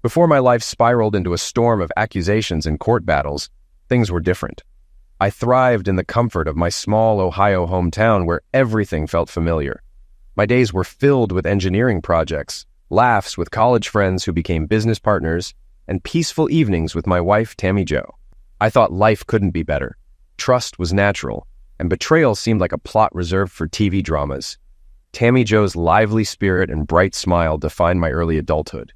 Before my life spiraled into a storm of accusations and court battles, things were different. I thrived in the comfort of my small Ohio hometown where everything felt familiar. My days were filled with engineering projects, laughs with college friends who became business partners, and peaceful evenings with my wife, Tammy Jo. I thought life couldn't be better. Trust was natural, and betrayal seemed like a plot reserved for TV dramas. Tammy Jo's lively spirit and bright smile defined my early adulthood.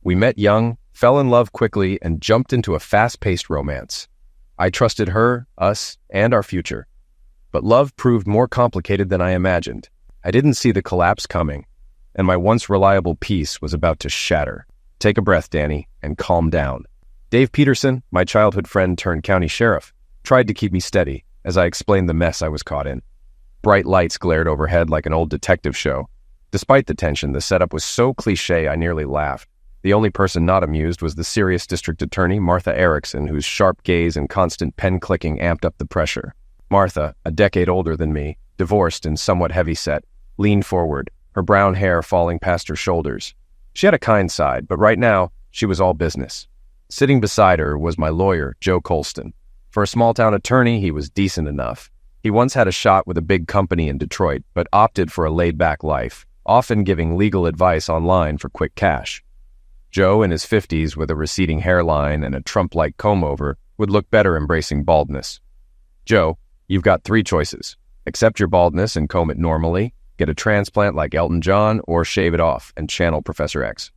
We met young, fell in love quickly, and jumped into a fast-paced romance. I trusted her, us, and our future. But love proved more complicated than I imagined. I didn't see the collapse coming, and my once reliable peace was about to shatter. Take a breath, Danny, and calm down. Dave Peterson, my childhood friend turned county sheriff, tried to keep me steady as I explained the mess I was caught in. Bright lights glared overhead like an old detective show. Despite the tension, the setup was so cliché I nearly laughed. The only person not amused was the serious district attorney, Martha Erickson, whose sharp gaze and constant pen-clicking amped up the pressure. Martha, a decade older than me, divorced and somewhat heavy-set, leaned forward, her brown hair falling past her shoulders. She had a kind side, but right now, she was all business. Sitting beside her was my lawyer, Joe Colston. For a small-town attorney, he was decent enough. He once had a shot with a big company in Detroit, but opted for a laid-back life, often giving legal advice online for quick cash. Joe, in his 50s with a receding hairline and a Trump-like comb-over, would look better embracing baldness. Joe, you've got 3 choices. Accept your baldness and comb it normally, get a transplant like Elton John, or shave it off and channel Professor X.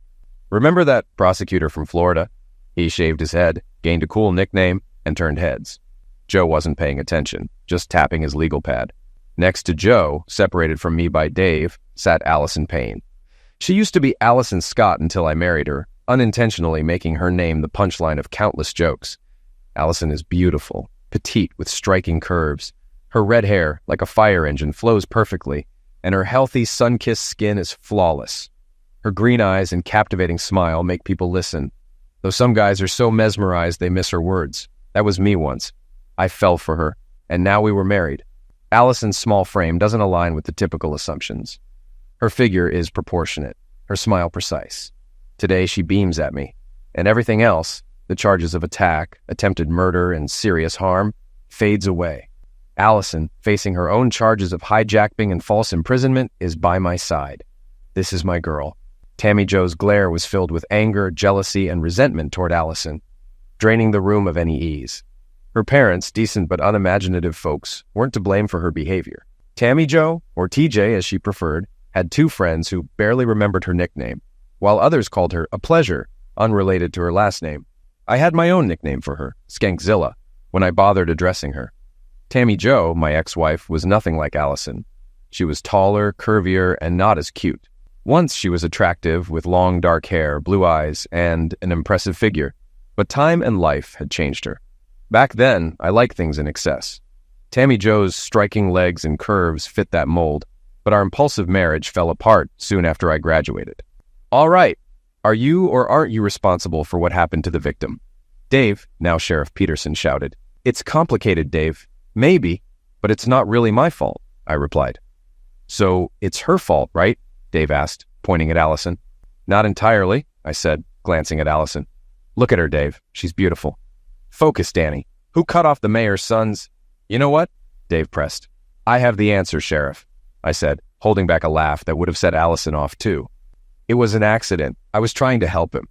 Remember that prosecutor from Florida? He shaved his head, gained a cool nickname, and turned heads. Joe wasn't paying attention, just tapping his legal pad. Next to Joe, separated from me by Dave, sat Allison Payne. She used to be Allison Scott until I married her, unintentionally making her name the punchline of countless jokes. Allison is beautiful, petite with striking curves. Her red hair, like a fire engine, flows perfectly, and her healthy, sun-kissed skin is flawless. Her green eyes and captivating smile make people listen, though some guys are so mesmerized they miss her words. That was me once. I fell for her, and now we were married. Allison's small frame doesn't align with the typical assumptions. Her figure is proportionate, her smile precise. Today she beams at me, and everything else, the charges of attack, attempted murder, and serious harm, fades away. Allison, facing her own charges of hijacking and false imprisonment, is by my side. This is my girl. Tammy Jo's glare was filled with anger, jealousy, and resentment toward Allison, draining the room of any ease. Her parents, decent but unimaginative folks, weren't to blame for her behavior. Tammy Jo, or TJ as she preferred, had 2 friends who barely remembered her nickname, while others called her a pleasure, unrelated to her last name. I had my own nickname for her, Skankzilla, when I bothered addressing her. Tammy Jo, my ex-wife, was nothing like Allison. She was taller, curvier, and not as cute. Once she was attractive, with long dark hair, blue eyes, and an impressive figure, but time and life had changed her. Back then, I liked things in excess. Tammy Jo's striking legs and curves fit that mold, but our impulsive marriage fell apart soon after I graduated. All right, are you or aren't you responsible for what happened to the victim? Dave, now Sheriff Peterson, shouted. It's complicated, Dave. Maybe, but it's not really my fault, I replied. So it's her fault, right? Dave asked, pointing at Allison. Not entirely, I said, glancing at Allison. Look at her, Dave. She's beautiful. Focus, Danny. Who cut off the mayor's sons? You know what? Dave pressed. I have the answer, Sheriff, I said, holding back a laugh that would have set Allison off too. It was an accident. I was trying to help him,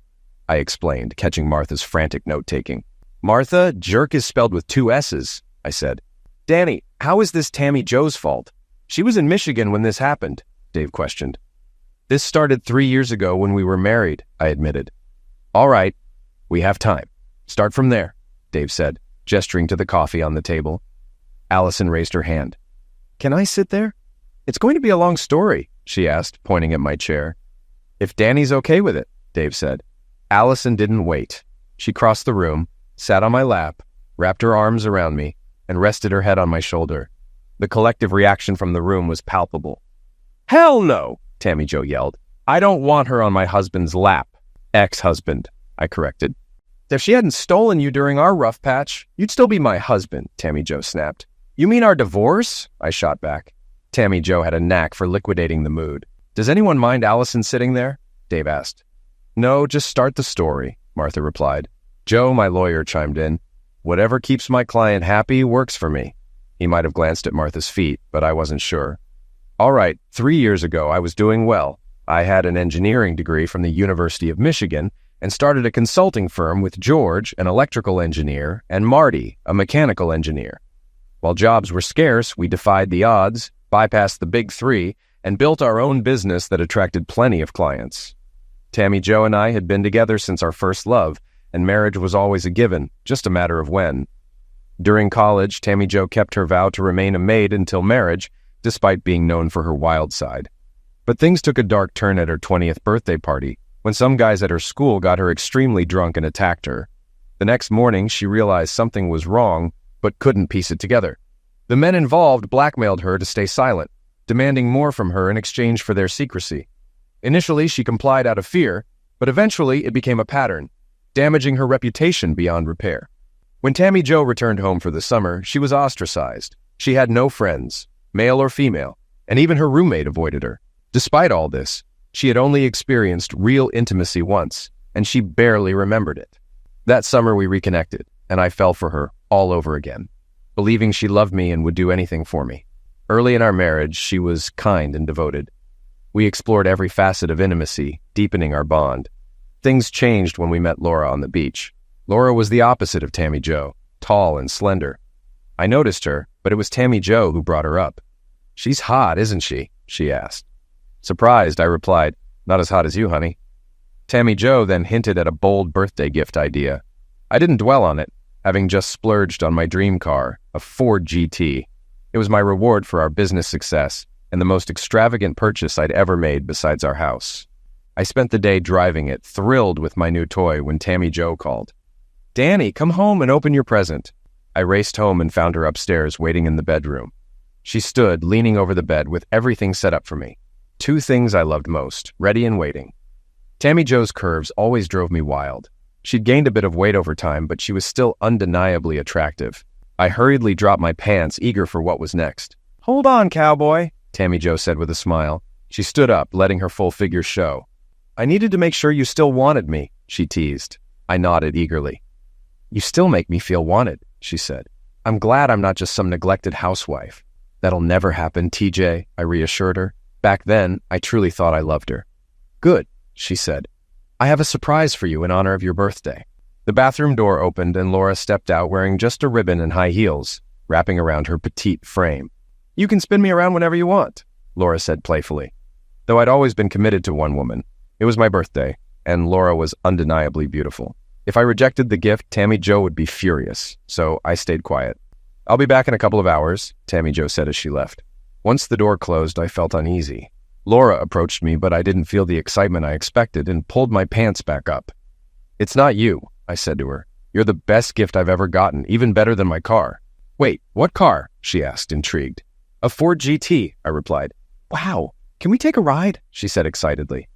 I explained, catching Martha's frantic note-taking. Martha, jerk is spelled with 2 S's, I said. Danny, how is this Tammy Jo's fault? She was in Michigan when this happened, Dave questioned. This started 3 years ago when we were married, I admitted. All right, we have time. Start from there, Dave said, gesturing to the coffee on the table. Allison raised her hand. Can I sit there? It's going to be a long story, she asked, pointing at my chair. If Danny's okay with it, Dave said. Allison didn't wait. She crossed the room, sat on my lap, wrapped her arms around me, and rested her head on my shoulder. The collective reaction from the room was palpable. Hell no, Tammy Jo yelled. I don't want her on my husband's lap. Ex-husband, I corrected. If she hadn't stolen you during our rough patch, you'd still be my husband, Tammy Jo snapped. You mean our divorce? I shot back. Tammy Jo had a knack for liquidating the mood. Does anyone mind Allison sitting there? Dave asked. No, just start the story, Martha replied. Joe, my lawyer, chimed in. Whatever keeps my client happy works for me. He might have glanced at Martha's feet, but I wasn't sure. All right, 3 years ago, I was doing well. I had an engineering degree from the University of Michigan and started a consulting firm with George, an electrical engineer, and Marty, a mechanical engineer. While jobs were scarce, we defied the odds, bypassed the big three, and built our own business that attracted plenty of clients. Tammy Jo and I had been together since our first love, and marriage was always a given, just a matter of when. During college, Tammy Jo kept her vow to remain a maid until marriage, despite being known for her wild side. But things took a dark turn at her 20th birthday party, when some guys at her school got her extremely drunk and attacked her. The next morning, she realized something was wrong, but couldn't piece it together. The men involved blackmailed her to stay silent, demanding more from her in exchange for their secrecy. Initially, she complied out of fear, but eventually it became a pattern, damaging her reputation beyond repair. When Tammy Jo returned home for the summer, she was ostracized. She had no friends, male or female, and even her roommate avoided her. Despite all this, she had only experienced real intimacy once, and she barely remembered it. That summer we reconnected, and I fell for her all over again, believing she loved me and would do anything for me. Early in our marriage, she was kind and devoted. We explored every facet of intimacy, deepening our bond. Things changed when we met Laura on the beach. Laura was the opposite of Tammy Jo, tall and slender. I noticed her, but it was Tammy Jo who brought her up. "She's hot, isn't she?" she asked. Surprised, I replied, "Not as hot as you, honey." Tammy Jo then hinted at a bold birthday gift idea. I didn't dwell on it, having just splurged on my dream car, a Ford GT. It was my reward for our business success, and the most extravagant purchase I'd ever made besides our house. I spent the day driving it, thrilled with my new toy, when Tammy Jo called. "Danny, come home and open your present." I raced home and found her upstairs waiting in the bedroom. She stood, leaning over the bed with everything set up for me. 2 things I loved most, ready and waiting. Tammy Jo's curves always drove me wild. She'd gained a bit of weight over time, but she was still undeniably attractive. I hurriedly dropped my pants, eager for what was next. "Hold on, cowboy," Tammy Jo said with a smile. She stood up, letting her full figure show. "I needed to make sure you still wanted me," she teased. I nodded eagerly. "You still make me feel wanted," she said. "I'm glad I'm not just some neglected housewife." "That'll never happen, TJ," I reassured her. Back then, I truly thought I loved her. "Good," she said. "I have a surprise for you in honor of your birthday." The bathroom door opened and Laura stepped out wearing just a ribbon and high heels, wrapping around her petite frame. "You can spin me around whenever you want," Laura said playfully. Though I'd always been committed to one woman, it was my birthday, and Laura was undeniably beautiful. If I rejected the gift, Tammy Jo would be furious, so I stayed quiet. "I'll be back in a couple of hours," Tammy Jo said as she left. Once the door closed, I felt uneasy. Laura approached me, but I didn't feel the excitement I expected and pulled my pants back up. "It's not you," I said to her. "You're the best gift I've ever gotten, even better than my car." "Wait, what car?" she asked, intrigued. "A Ford GT," I replied. "Wow, can we take a ride?" she said excitedly.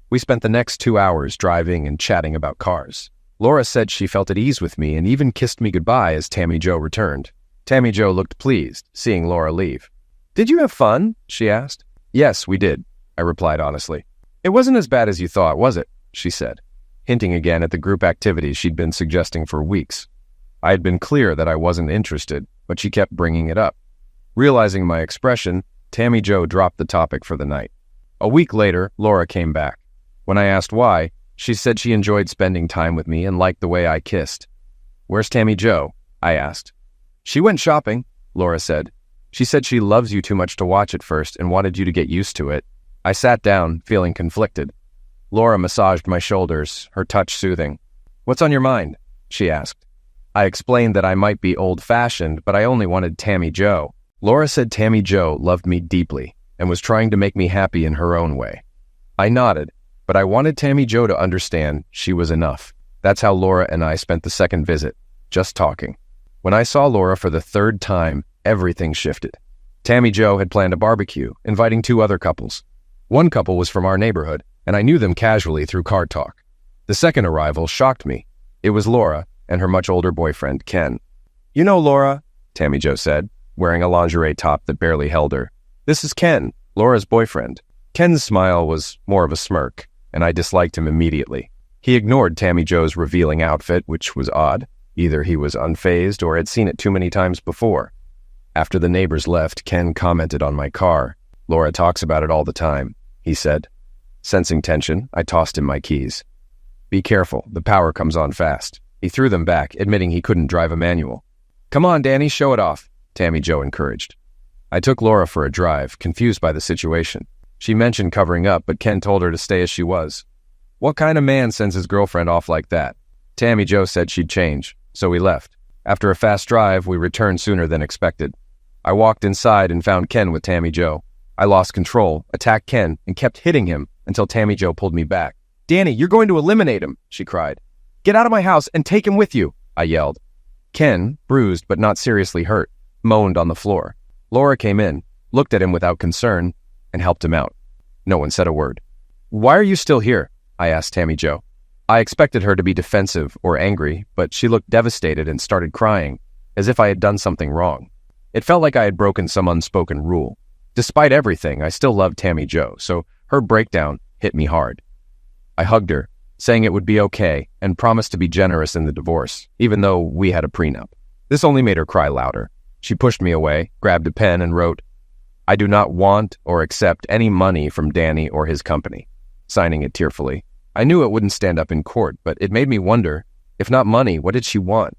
We spent the next 2 hours driving and chatting about cars. Laura said she felt at ease with me and even kissed me goodbye as Tammy Jo returned. Tammy Jo looked pleased, seeing Laura leave. "Did you have fun?" she asked. "Yes, we did," I replied honestly. "It wasn't as bad as you thought, was it?" she said, hinting again at the group activities she'd been suggesting for weeks. I had been clear that I wasn't interested, but she kept bringing it up. Realizing my expression, Tammy Jo dropped the topic for the night. A week later, Laura came back. When I asked why, she said she enjoyed spending time with me and liked the way I kissed. "Where's Tammy Jo?" I asked. "She went shopping," Laura said. "She said she loves you too much to watch at first and wanted you to get used to it." I sat down, feeling conflicted. Laura massaged my shoulders, her touch soothing. "What's on your mind?" she asked. I explained that I might be old-fashioned, but I only wanted Tammy Jo. Laura said Tammy Jo loved me deeply and was trying to make me happy in her own way. I nodded, but I wanted Tammy Jo to understand she was enough. That's how Laura and I spent the second visit, just talking. When I saw Laura for the 3rd time, everything shifted. Tammy Jo had planned a barbecue, inviting 2 other couples. One couple was from our neighborhood, and I knew them casually through car talk. The second arrival shocked me. It was Laura and her much older boyfriend, Ken. "You know Laura," Tammy Jo said, wearing a lingerie top that barely held her. "This is Ken, Laura's boyfriend." Ken's smile was more of a smirk, and I disliked him immediately. He ignored Tammy Joe's revealing outfit, which was odd. Either he was unfazed or had seen it too many times before. After the neighbors left, Ken commented on my car. "Laura talks about it all the time," he said. Sensing tension, I tossed him my keys. "Be careful, the power comes on fast." He threw them back, admitting he couldn't drive a manual. "Come on, Danny, show it off," Tammy Joe encouraged. I took Laura for a drive, confused by the situation. She mentioned covering up, but Ken told her to stay as she was. What kind of man sends his girlfriend off like that? Tammy Joe said she'd change, so we left. After a fast drive, we returned sooner than expected. I walked inside and found Ken with Tammy Joe. I lost control, attacked Ken, and kept hitting him until Tammy Joe pulled me back. "Danny, you're going to eliminate him," she cried. "Get out of my house and take him with you," I yelled. Ken, bruised but not seriously hurt, moaned on the floor. Laura came in, looked at him without concern, and helped him out. No one said a word. "Why are you still here?" I asked Tammy Joe. I expected her to be defensive or angry, but she looked devastated and started crying, as if I had done something wrong. It felt like I had broken some unspoken rule. Despite everything, I still loved Tammy Joe, so her breakdown hit me hard. I hugged her, saying it would be okay, and promised to be generous in the divorce, even though we had a prenup. This only made her cry louder. She pushed me away, grabbed a pen, and wrote, "I do not want or accept any money from Danny or his company," signing it tearfully. I knew it wouldn't stand up in court, but it made me wonder, if not money, what did she want?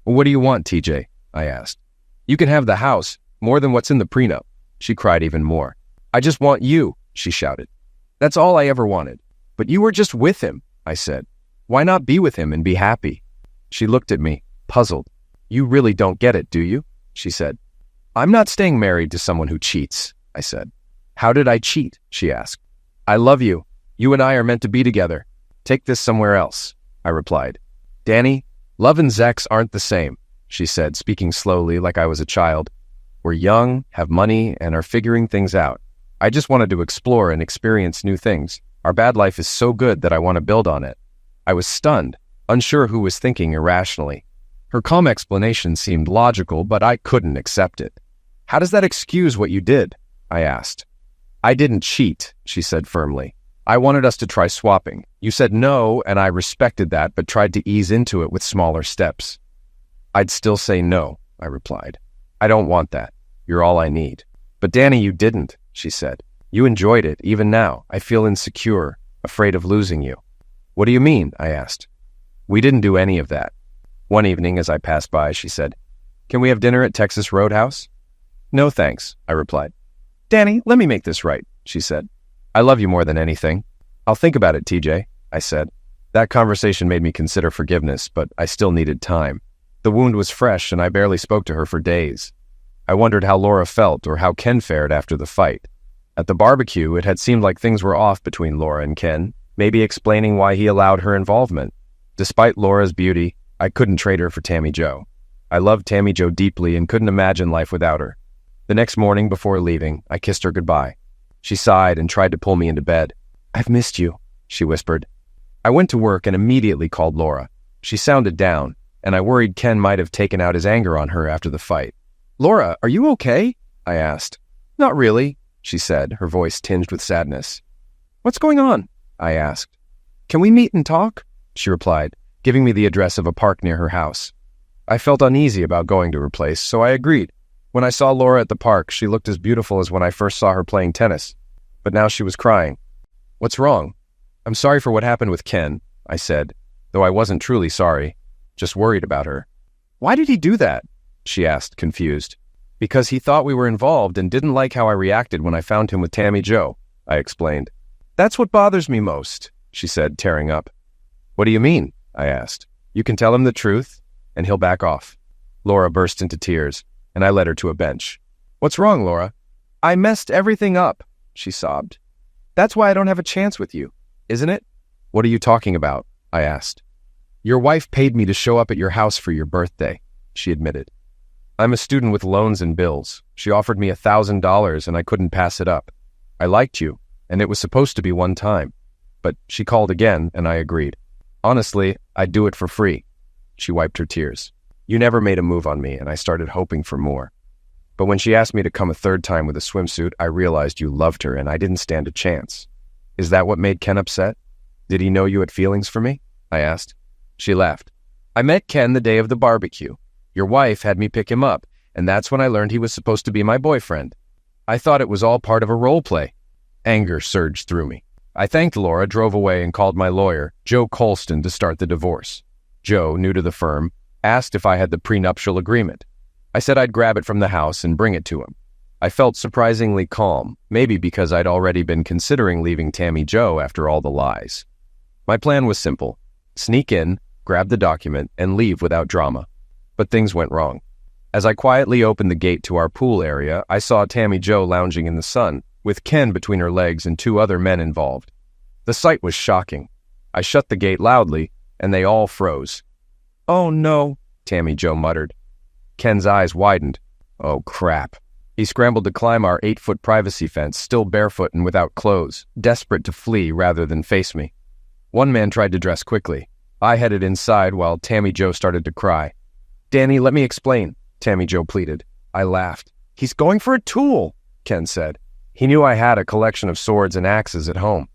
"What do you want, TJ?" I asked. "You can have the house, more than what's in the prenup." She cried even more. "I just want you," she shouted. "That's all I ever wanted." "But you were just with him," I said. "Why not be with him and be happy?" She looked at me, puzzled. "You really don't get it, do you?" she said. "I'm not staying married to someone who cheats," I said. "How did I cheat?" she asked. "I love you. You and I are meant to be together. Take this somewhere else," I replied. "Danny, love and sex aren't the same," she said, speaking slowly like I was a child. "We're young, have money, and are figuring things out. I just wanted to explore and experience new things. Our bad life is so good that I want to build on it." I was stunned, unsure who was thinking irrationally. Her calm explanation seemed logical, but I couldn't accept it. "How does that excuse what you did?" I asked. "I didn't cheat," she said firmly. "I wanted us to try swapping. You said no, and I respected that, but tried to ease into it with smaller steps." "I'd still say no," I replied. "I don't want that. You're all I need." "But Danny, you didn't," she said. "You enjoyed it. Even now, I feel insecure, afraid of losing you." "What do you mean?" I asked. "We didn't do any of that." One evening, as I passed by, she said, "Can we have dinner at Texas Roadhouse?" "No, thanks," I replied. "Danny, let me make this right," she said. "I love you more than anything." "I'll think about it, TJ," I said. That conversation made me consider forgiveness, but I still needed time. The wound was fresh, and I barely spoke to her for days. I wondered how Laura felt or how Ken fared after the fight. At the barbecue, it had seemed like things were off between Laura and Ken, maybe explaining why he allowed her involvement. Despite Laura's beauty, I couldn't trade her for Tammy Joe. I loved Tammy Joe deeply and couldn't imagine life without her. The next morning, before leaving, I kissed her goodbye. She sighed and tried to pull me into bed. "I've missed you," she whispered. I went to work and immediately called Laura. She sounded down, and I worried Ken might have taken out his anger on her after the fight. "Laura, are you okay?" I asked. "Not really," she said, her voice tinged with sadness. "What's going on?" I asked. "Can we meet and talk?" she replied, giving me the address of a park near her house. I felt uneasy about going to her place, so I agreed. When I saw Laura at the park, she looked as beautiful as when I first saw her playing tennis. But now she was crying. "What's wrong?" "I'm sorry for what happened with Ken," I said, though I wasn't truly sorry, just worried about her. "Why did he do that?" she asked, confused. "Because he thought we were involved and didn't like how I reacted when I found him with Tammy Joe," I explained. "That's what bothers me most," she said, tearing up. "What do you mean?" I asked. "You can tell him the truth, and he'll back off." Laura burst into tears, and I led her to a bench. "What's wrong, Laura?" "I messed everything up," she sobbed. "That's why I don't have a chance with you, isn't it?" "What are you talking about?" I asked. "Your wife paid me to show up at your house for your birthday," she admitted. "I'm a student with loans and bills. She offered me $1,000 and I couldn't pass it up. I liked you, and it was supposed to be one time. But she called again, and I agreed. Honestly, I'd do it for free." She wiped her tears. "You never made a move on me, and I started hoping for more. But when she asked me to come a third time with a swimsuit, I realized you loved her, and I didn't stand a chance. Is that what made Ken upset?" Did he know you had feelings for me? I asked. She laughed. I met Ken the day of the barbecue. Your wife had me pick him up, and that's when I learned he was supposed to be my boyfriend. I thought it was all part of a role play. Anger surged through me. I thanked Laura, drove away, and called my lawyer, Joe Colston, to start the divorce. Joe, new to the firm, asked if I had the prenuptial agreement. I said I'd grab it from the house and bring it to him. I felt surprisingly calm, maybe because I'd already been considering leaving Tammy Jo after all the lies. My plan was simple: sneak in, grab the document, and leave without drama. But things went wrong. As I quietly opened the gate to our pool area, I saw Tammy Jo lounging in the sun, with Ken between her legs and 2 other men involved. The sight was shocking. I shut the gate loudly, and they all froze. "Oh no," Tammy Jo muttered. Ken's eyes widened. Oh crap. He scrambled to climb our 8-foot privacy fence, still barefoot and without clothes, desperate to flee rather than face me. One man tried to dress quickly. I headed inside while Tammy Jo started to cry. "Danny, let me explain," Tammy Jo pleaded. I laughed. "He's going for a tool," Ken said. He knew I had a collection of swords and axes at home.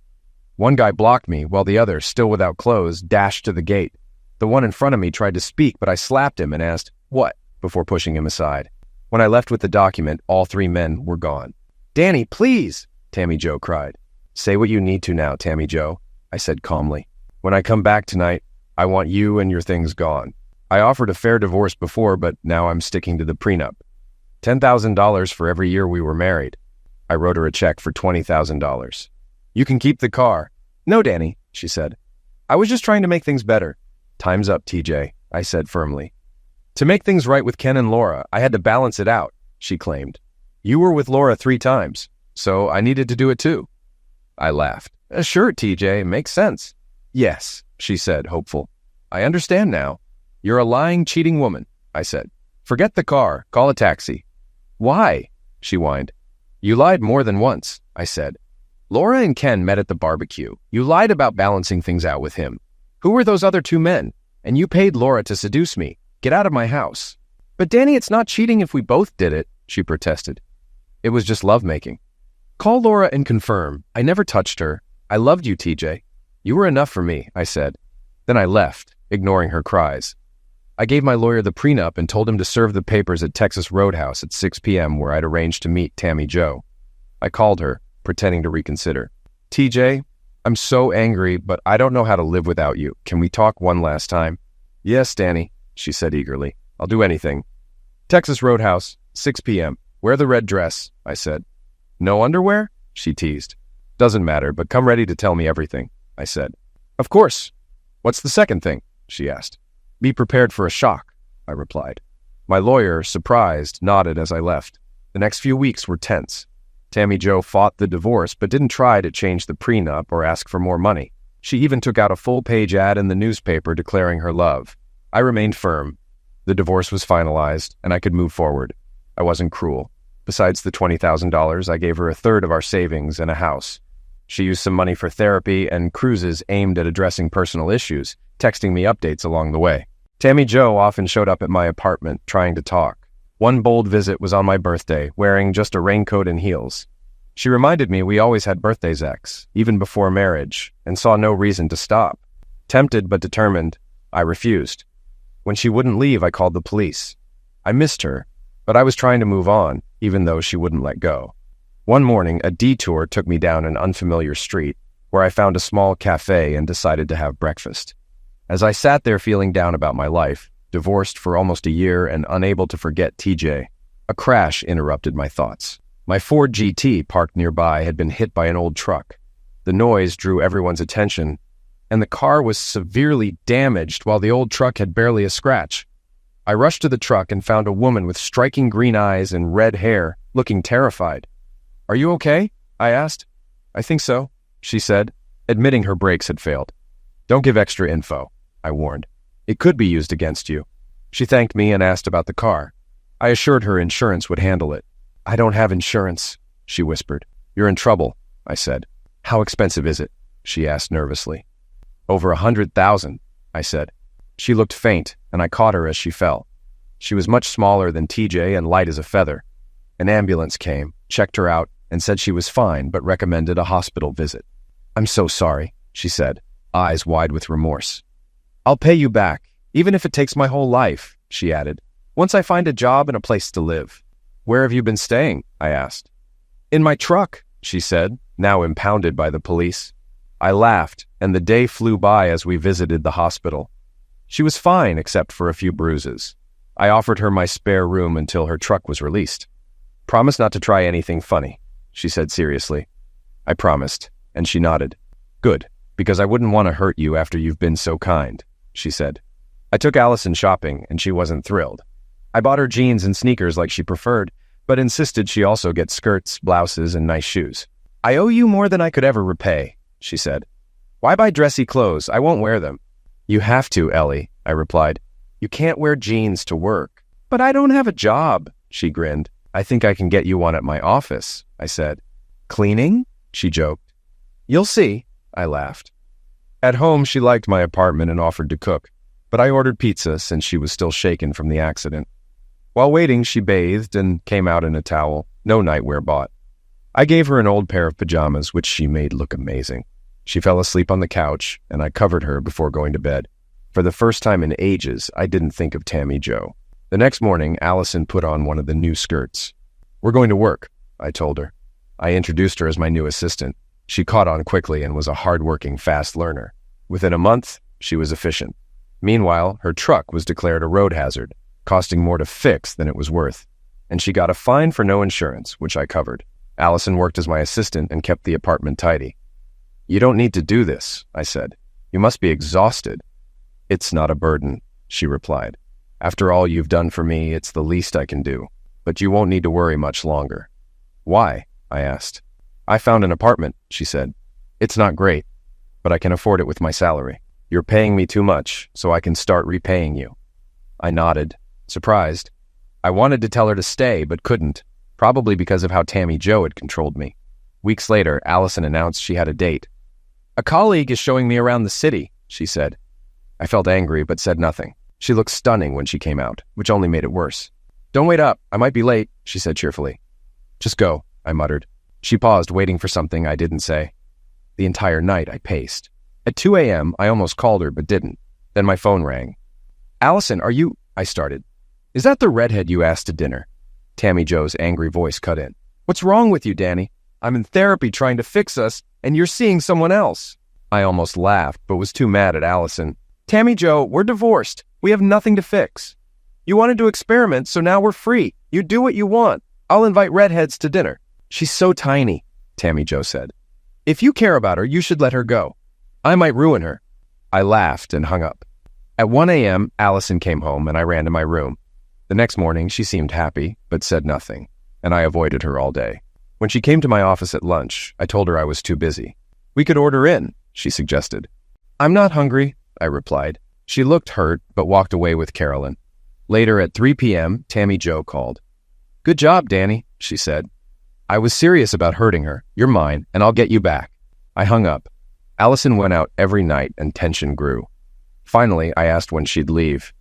One guy blocked me, while the other, still without clothes, dashed to the gate. The one in front of me tried to speak, but I slapped him and asked, "What?" before pushing him aside. When I left with the document, all 3 men were gone. "Danny, please!" Tammy Jo cried. "Say what you need to now, Tammy Jo," I said calmly. "When I come back tonight, I want you and your things gone. I offered a fair divorce before, but now I'm sticking to the prenup. $10,000 for every year we were married." I wrote her a check for $20,000. "You can keep the car." "No, Danny," she said. "I was just trying to make things better." "Time's up, TJ," I said firmly. "To make things right with Ken and Laura, I had to balance it out," she claimed. "You were with Laura 3 times, so I needed to do it too." I laughed. "Sure, TJ, makes sense." "Yes," she said, hopeful. "I understand now. You're a lying, cheating woman," I said. "Forget the car. Call a taxi." "Why?" she whined. "You lied more than once," I said. "Laura and Ken met at the barbecue. You lied about balancing things out with him. Who were those other 2 men? And you paid Laura to seduce me. Get out of my house." "But Danny, it's not cheating if we both did it," she protested. "It was just lovemaking." "Call Laura and confirm. I never touched her. I loved you, TJ. You were enough for me," I said. Then I left, ignoring her cries. I gave my lawyer the prenup and told him to serve the papers at Texas Roadhouse at 6 p.m. where I'd arranged to meet Tammy Jo. I called her, pretending to reconsider. "TJ, I'm so angry, but I don't know how to live without you. Can we talk one last time?" "Yes, Danny," she said eagerly. "I'll do anything." "Texas Roadhouse, 6 p.m. Wear the red dress," I said. "No underwear?" she teased. "Doesn't matter, but come ready to tell me everything," I said. "Of course. What's the second thing?" she asked. "Be prepared for a shock," I replied. My lawyer, surprised, nodded as I left. The next few weeks were tense. Tammy Jo fought the divorce, but didn't try to change the prenup or ask for more money. She even took out a full-page ad in the newspaper declaring her love. I remained firm. The divorce was finalized, and I could move forward. I wasn't cruel. Besides the $20,000, I gave her 1/3 of our savings and a house. She used some money for therapy and cruises aimed at addressing personal issues, texting me updates along the way. Tammy Jo often showed up at my apartment, trying to talk. One bold visit was on my birthday, wearing just a raincoat and heels. She reminded me we always had birthdays ex, even before marriage, and saw no reason to stop. Tempted but determined, I refused. When she wouldn't leave, I called the police. I missed her, but I was trying to move on, even though she wouldn't let go. One morning, a detour took me down an unfamiliar street, where I found a small cafe and decided to have breakfast. As I sat there feeling down about my life, divorced for almost a year and unable to forget TJ, a crash interrupted my thoughts. My Ford GT parked nearby had been hit by an old truck. The noise drew everyone's attention, and the car was severely damaged while the old truck had barely a scratch. I rushed to the truck and found a woman with striking green eyes and red hair, looking terrified. "Are you okay?" I asked. "I think so," she said, admitting her brakes had failed. "Don't give extra info," I warned. "It could be used against you." She thanked me and asked about the car. I assured her insurance would handle it. "I don't have insurance," she whispered. "You're in trouble," I said. "How expensive is it?" she asked nervously. "Over 100,000, I said. She looked faint, and I caught her as she fell. She was much smaller than TJ and light as a feather. An ambulance came, checked her out, and said she was fine, but recommended a hospital visit. "I'm so sorry," she said. eyes wide with remorse. "I'll pay you back, even if it takes my whole life," she added, "once I find a job and a place to live." "Where have you been staying?" I asked. "In my truck," she said, now impounded by the police. I laughed, and the day flew by as we visited the hospital. She was fine except for a few bruises. I offered her my spare room until her truck was released. "Promise not to try anything funny," she said seriously. I promised, and she nodded. "Good, because I wouldn't want to hurt you after you've been so kind," she said. I took Allison shopping, and she wasn't thrilled. I bought her jeans and sneakers like she preferred, but insisted she also get skirts, blouses, and nice shoes. "I owe you more than I could ever repay," she said. "Why buy dressy clothes? I won't wear them." "You have to, Ellie," I replied. "You can't wear jeans to work." "But I don't have a job," she grinned. "I think I can get you one at my office," I said. "Cleaning?" she joked. "You'll see," I laughed. At home, she liked my apartment and offered to cook, but I ordered pizza since she was still shaken from the accident. While waiting, she bathed and came out in a towel, no nightwear bought. I gave her an old pair of pajamas, which she made look amazing. She fell asleep on the couch, and I covered her before going to bed. For the first time in ages, I didn't think of Tammy Jo. The next morning, Allison put on one of the new skirts. "We're going to work," I told her. I introduced her as my new assistant. She caught on quickly and was a hard-working, fast learner. Within a month, she was efficient. Meanwhile, her truck was declared a road hazard, costing more to fix than it was worth. And she got a fine for no insurance, which I covered. Allison worked as my assistant and kept the apartment tidy. "You don't need to do this," I said. "You must be exhausted." "It's not a burden," she replied. "After all you've done for me, it's the least I can do. But you won't need to worry much longer." "Why?" I asked. "I found an apartment," she said. "It's not great, but I can afford it with my salary. You're paying me too much, so I can start repaying you." I nodded, surprised. I wanted to tell her to stay, but couldn't, probably because of how Tammy Jo had controlled me. Weeks later, Allison announced she had a date. "A colleague is showing me around the city," she said. I felt angry, but said nothing. She looked stunning when she came out, which only made it worse. "Don't wait up, I might be late," she said cheerfully. "Just go," I muttered. She paused, waiting for something I didn't say. The entire night, I paced. At 2 a.m., I almost called her, but didn't. Then my phone rang. "Allison, are you—" I started. "Is that the redhead you asked to dinner?" Tammy Jo's angry voice cut in. "What's wrong with you, Danny? I'm in therapy trying to fix us, and you're seeing someone else." I almost laughed, but was too mad at Allison. "Tammy Jo, we're divorced. We have nothing to fix. You wanted to experiment, so now we're free. You do what you want. I'll invite redheads to dinner." "She's so tiny," Tammy Jo said. "If you care about her, you should let her go. I might ruin her." I laughed and hung up. At 1 a.m., Allison came home, and I ran to my room. The next morning, she seemed happy, but said nothing, and I avoided her all day. When she came to my office at lunch, I told her I was too busy. "We could order in," she suggested. "I'm not hungry," I replied. She looked hurt, but walked away with Carolyn. Later at 3 p.m., Tammy Jo called. "Good job, Danny," she said. "I was serious about hurting her. You're mine, and I'll get you back." I hung up. Allison went out every night, and tension grew. Finally, I asked when she'd leave.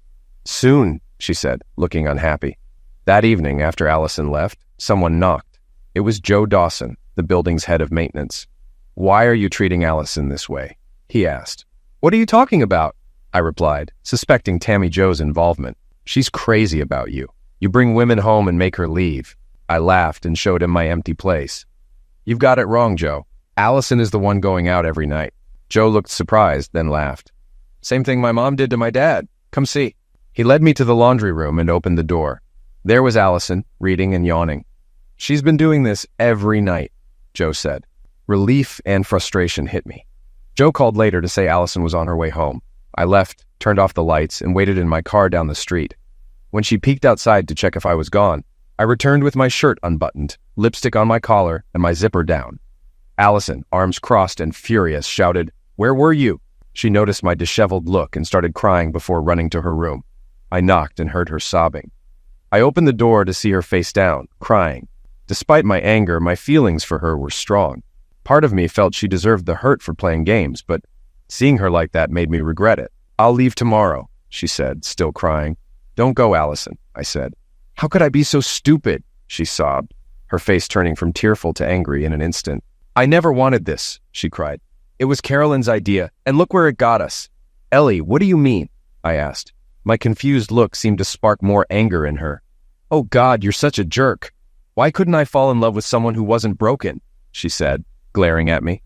"Soon," she said, looking unhappy. That evening, after Allison left, someone knocked. It was Joe Dawson, the building's head of maintenance. "Why are you treating Allison this way?" he asked. "What are you talking about?" I replied, suspecting Tammy Jo's involvement. "She's crazy about you. You bring women home and make her leave." I laughed and showed him my empty place. "You've got it wrong, Joe. Allison is the one going out every night." Joe looked surprised, then laughed. "Same thing my mom did to my dad. Come see." He led me to the laundry room and opened the door. There was Allison, reading and yawning. "She's been doing this every night," Joe said. Relief and frustration hit me. Joe called later to say Allison was on her way home. I left, turned off the lights, and waited in my car down the street. When she peeked outside to check if I was gone, I returned with my shirt unbuttoned, lipstick on my collar, and my zipper down. Allison, arms crossed and furious, shouted, "Where were you?" She noticed my disheveled look and started crying before running to her room. I knocked and heard her sobbing. I opened the door to see her face down, crying. Despite my anger, my feelings for her were strong. Part of me felt she deserved the hurt for playing games, but seeing her like that made me regret it. "I'll leave tomorrow," she said, still crying. "Don't go, Allison," I said. "How could I be so stupid?" she sobbed, her face turning from tearful to angry in an instant. "I never wanted this," she cried. It was Carolyn's idea, and look where it got us. Ellie, what do you mean? I asked. My confused look seemed to spark more anger in her. Oh God, you're such a jerk. Why couldn't I fall in love with someone who wasn't broken? She said, glaring at me.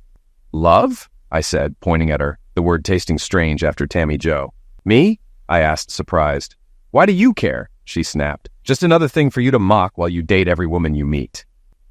Love? I said, pointing at her, the word tasting strange after Tammy Jo. Me? I asked, surprised. Why do you care? She snapped. Just another thing for you to mock while you date every woman you meet.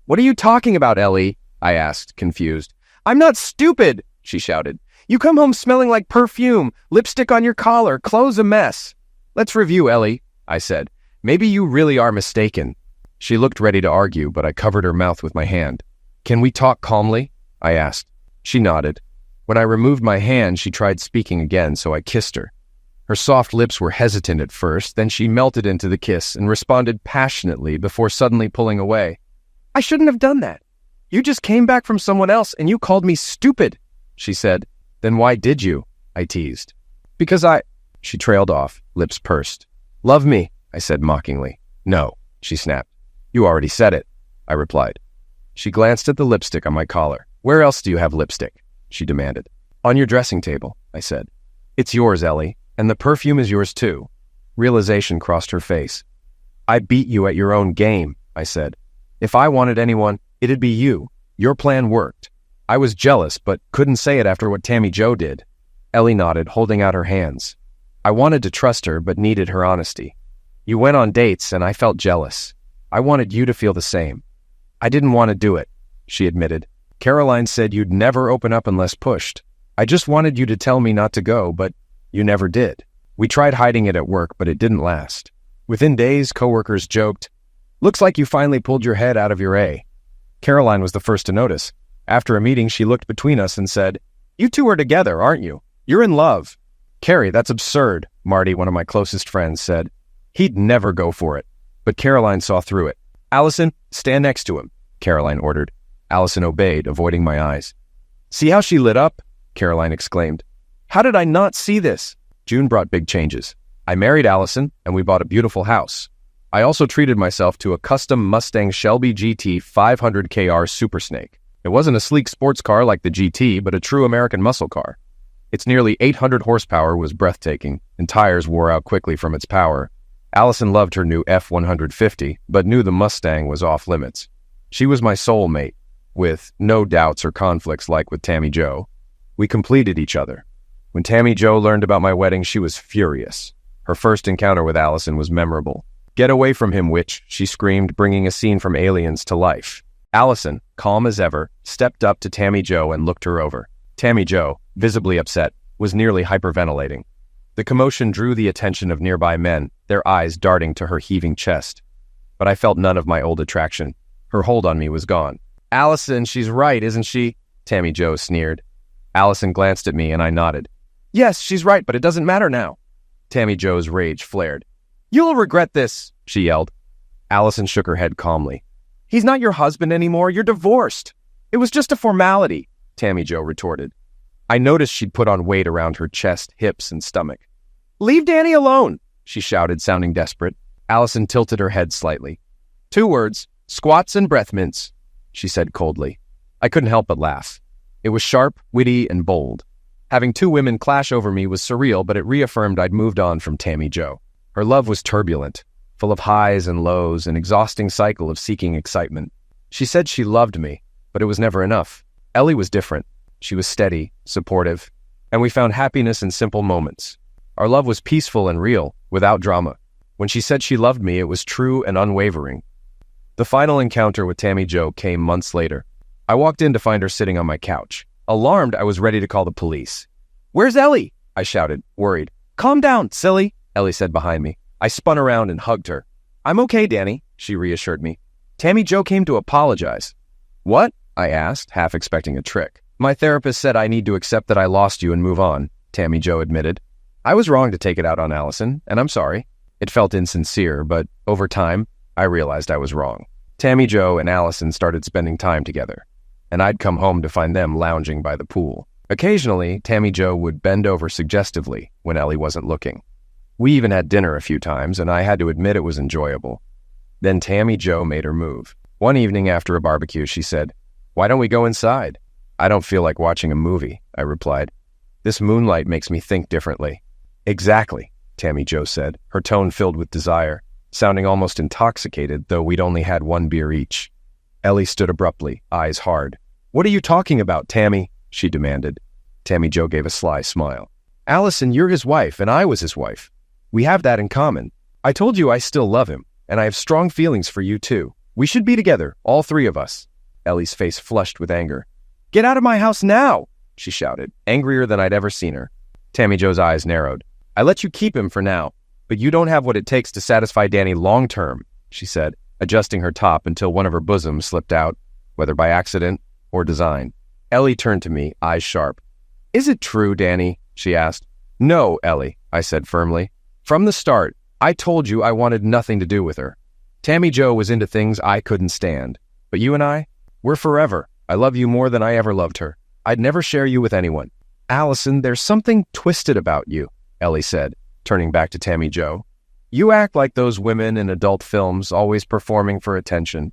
What are you talking about, Ellie? I asked, confused. I'm not stupid, she shouted. You come home smelling like perfume, lipstick on your collar, clothes a mess. Let's review, Ellie, I said. Maybe you really are mistaken. She looked ready to argue, but I covered her mouth with my hand. Can we talk calmly? I asked. She nodded. When I removed my hand, she tried speaking again, so I kissed her. Her soft lips were hesitant at first, then she melted into the kiss and responded passionately before suddenly pulling away. I shouldn't have done that. You just came back from someone else and you called me stupid, she said. Then why did you? I teased. Because She trailed off, lips pursed. Love me, I said mockingly. No, she snapped. You already said it, I replied. She glanced at the lipstick on my collar. Where else do you have lipstick? She demanded. On your dressing table, I said. It's yours, Ellie, and the perfume is yours too. Realization crossed her face. I beat you at your own game, I said. If I wanted anyone, it'd be you. Your plan worked. I was jealous, but couldn't say it after what Tammy Jo did. Ellie nodded, holding out her hands. I wanted to trust her, but needed her honesty. You went on dates, and I felt jealous. I wanted you to feel the same. I didn't want to do it, she admitted. Caroline said you'd never open up unless pushed. I just wanted you to tell me not to go, but you never did. We tried hiding it at work, but it didn't last. Within days, coworkers joked, looks like you finally pulled your head out of your A. Caroline was the first to notice. After a meeting, she looked between us and said, you two are together, aren't you? You're in love. Carrie, that's absurd, Marty, one of my closest friends, said. He'd never go for it. But Caroline saw through it. Allison, stand next to him, Caroline ordered. Allison obeyed, avoiding my eyes. See how she lit up? Caroline exclaimed. How did I not see this? June brought big changes. I married Allison, and we bought a beautiful house. I also treated myself to a custom Mustang Shelby GT 500 KR Super Snake. It wasn't a sleek sports car like the GT, but a true American muscle car. Its nearly 800 horsepower was breathtaking, and tires wore out quickly from its power. Allison loved her new F-150, but knew the Mustang was off limits. She was my soulmate, with no doubts or conflicts like with Tammy Jo. We completed each other. When Tammy Jo learned about my wedding, she was furious. Her first encounter with Allison was memorable. Get away from him, witch, she screamed, bringing a scene from Aliens to life. Allison, calm as ever, stepped up to Tammy Jo and looked her over. Tammy Jo, visibly upset, was nearly hyperventilating. The commotion drew the attention of nearby men, their eyes darting to her heaving chest. But I felt none of my old attraction. Her hold on me was gone. Allison, she's right, isn't she? Tammy Jo sneered. Allison glanced at me and I nodded. Yes, she's right, but it doesn't matter now. Tammy Jo's rage flared. You'll regret this, she yelled. Allison shook her head calmly. He's not your husband anymore, you're divorced. It was just a formality, Tammy Jo retorted. I noticed she'd put on weight around her chest, hips, and stomach. Leave Danny alone, she shouted, sounding desperate. Allison tilted her head slightly. 2 words, squats and breath mints, she said coldly. I couldn't help but laugh. It was sharp, witty, and bold. Having 2 women clash over me was surreal, but it reaffirmed I'd moved on from Tammy Jo. Her love was turbulent, full of highs and lows, an exhausting cycle of seeking excitement. She said she loved me, but it was never enough. Ellie was different. She was steady, supportive, and we found happiness in simple moments. Our love was peaceful and real, without drama. When she said she loved me, it was true and unwavering. The final encounter with Tammy Jo came months later. I walked in to find her sitting on my couch. Alarmed, I was ready to call the police. Where's Ellie? I shouted, worried. Calm down, silly, Ellie said behind me. I spun around and hugged her. I'm okay, Danny, she reassured me. Tammy Jo came to apologize. What? I asked, half expecting a trick. My therapist said I need to accept that I lost you and move on, Tammy Jo admitted. I was wrong to take it out on Allison, and I'm sorry. It felt insincere, but over time, I realized I was wrong. Tammy Jo and Allison started spending time together, and I'd come home to find them lounging by the pool. Occasionally, Tammy Jo would bend over suggestively when Ellie wasn't looking. We even had dinner a few times, and I had to admit it was enjoyable. Then Tammy Jo made her move. One evening after a barbecue, she said, "Why don't we go inside?" I don't feel like watching a movie, I replied. This moonlight makes me think differently. Exactly, Tammy Jo said, her tone filled with desire, sounding almost intoxicated, though we'd only had one beer each. Ellie stood abruptly, eyes hard. What are you talking about, Tammy? She demanded. Tammy Jo gave a sly smile. Allison, you're his wife, and I was his wife. We have that in common. I told you I still love him, and I have strong feelings for you too. We should be together, all three of us. Ellie's face flushed with anger. Get out of my house now, she shouted, angrier than I'd ever seen her. Tammy Jo's eyes narrowed. I let you keep him for now, but you don't have what it takes to satisfy Danny long-term, she said, adjusting her top until one of her bosoms slipped out, whether by accident or design. Ellie turned to me, eyes sharp. Is it true, Danny? She asked. No, Ellie, I said firmly. From the start, I told you I wanted nothing to do with her. Tammy Jo was into things I couldn't stand. But you and I, we're forever. I love you more than I ever loved her. I'd never share you with anyone. Allison, there's something twisted about you, Ellie said, turning back to Tammy Jo. You act like those women in adult films always performing for attention.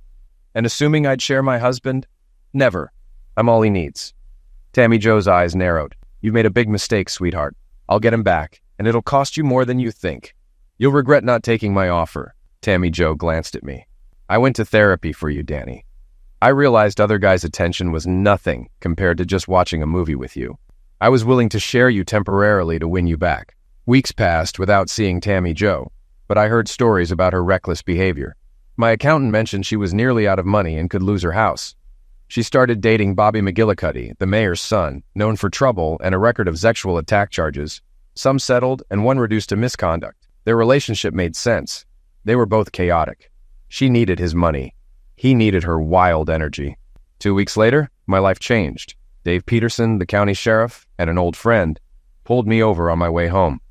And assuming I'd share my husband? Never. I'm all he needs. Tammy Jo's eyes narrowed. You've made a big mistake, sweetheart. I'll get him back, and it'll cost you more than you think. You'll regret not taking my offer. Tammy Jo glanced at me. I went to therapy for you, Danny. I realized other guys' attention was nothing compared to just watching a movie with you. I was willing to share you temporarily to win you back. Weeks passed without seeing Tammy Jo, but I heard stories about her reckless behavior. My accountant mentioned she was nearly out of money and could lose her house. She started dating Bobby McGillicuddy, the mayor's son, known for trouble and a record of sexual attack charges. Some settled and one reduced to misconduct. Their relationship made sense. They were both chaotic. She needed his money. He needed her wild energy. 2 weeks later, my life changed. Dave Peterson, the county sheriff, and an old friend pulled me over on my way home.